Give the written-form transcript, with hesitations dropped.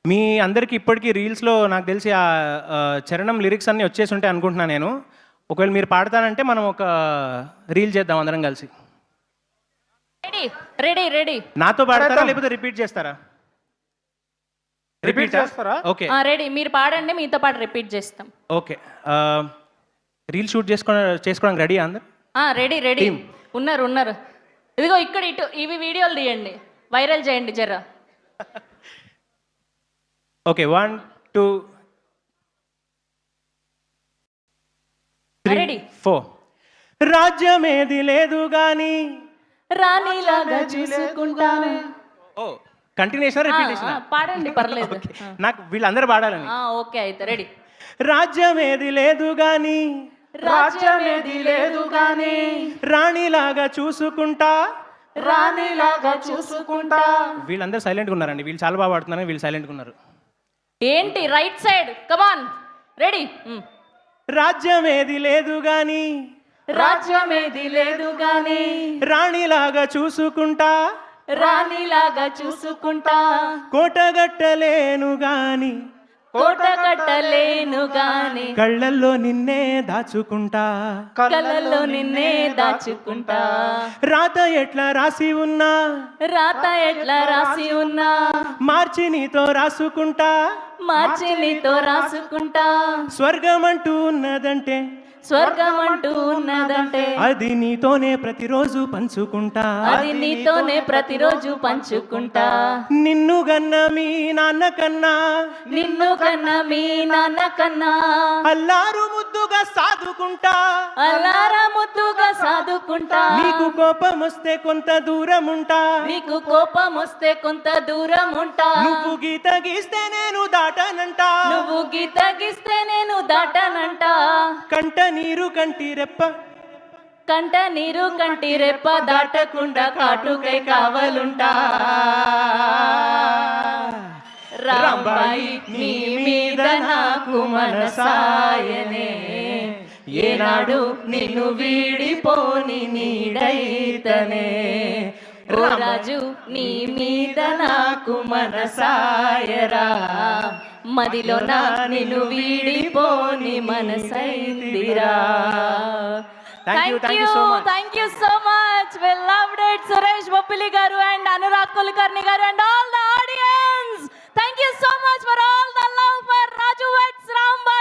మీ అందరికీ ఇప్పటికీ రీల్స్లో నాకు తెలిసి ఆ చరణం లిరిక్స్ అన్నీ వచ్చేసి ఉంటాయి అనుకుంటున్నాను నేను. ఒకవేళ మీరు పాడతానంటే మనం ఒక రీల్ చేద్దాం అందరం కలిసి. Ready ready ready. నాతో పాడతారా లేకపోతే రిపీట్ చేస్తారా? రిపీట్ చేస్తారా? ఓకే రెడీ, మీరు పాడండి, మీతో పాటు రిపీట్ చేస్తాం. ఓకే. రీల్ షూట్ చేసుకోవడానికి రెడీ అందరు? Ready ready. ఉన్నారు ఉన్నారు. ఇదిగో ఇక్కడ ఇటు ఇవి వీడియోలు తీయండి, వైరల్ చేయండి జర. Okay 1 2 ready 4. రాజ్యమేది లేదు గాని రాణిలాగా చూసుకుంటాను. ఓ కంటిన్యూషన్ రిపీటేషన్ పాడండి పర్లేదు. నాకు వీళ్ళందరూ పాడాలని. ఓకే అయితే రెడీ. రాజ్యమేది లేదు గాని రాజ్యమేది లేదు గాని రాణిలాగా చూసుకుంటా రాణిలాగా చూసుకుంటా. వీళ్ళందరూ సైలెంట్గా ఉన్నారండి. వీళ్ళు చాలా బాగా పాడుతున్నారు, వీళ్ళు సైలెంట్గా ఉన్నారు. ఏంటి రైట్ సైడ్, కమాన్ రెడీ. రాజ్యమేది లేదు గాని రాజ్యమేది లేదు గాని రాణిలాగా చూసుకుంటా రాణిలాగా చూసుకుంటా. కోటగట్టలేను గాని కోట కట్టలేను గాని కళ్ళల్లో నిన్నే దాచుకుంటా కళ్ళల్లో నిన్నే దాచుకుంటా. రాత ఎట్లా రాసి ఉన్నా రాత ఎట్లా రాసి ఉన్నా మార్చి నీతో రాసుకుంటా మార్చి నీతో రాసుకుంటా. స్వర్గం అంటూ ఉన్నదంటే స్వర్గం అంటూ ఉన్నదంటే అది నీతోనే ప్రతిరోజు పంచుకుంటా అది నీతోనే ప్రతిరోజు పంచుకుంటా. నిన్ను గన్న మీ నాన్న కన్నా నిన్ను కన్నా మీ నాన్న కన్నా అల్లారు ముద్దుగా సాదుకుంటా అల్లారా ముద్దుగా సాదుకుంటా. నీకు కోపం వస్తే కొంత దూరం ఉంటా నీకు కోపం వస్తే కొంత దూరం ఉంటా. నువ్వు గీత గీస్తే నేను దాటనంట నువ్వు గీత గీస్తే నేను దాటనంట. కంట నీరు కంటి రెప్ప కంట నీరు కంటి రెప్ప దాటకుండా కాటుకై కావలుంటా. రాంబాయి నీ మీద నాకు మనసాయనే, ఏనాడు నిన్ను వీడిపోని నీడైతనే. ఓ రాజు నీ మీద నాకు మనసాయరా, మదిలో నా నిన్ను వీడిపోని మనసైందిరా. Thank you so much. Thank you so much. We loved it. Suresh Boppili garu and Anurag Kulkarni garu and all the audience. Thank you so much for all the love for Raju Vets Rambai.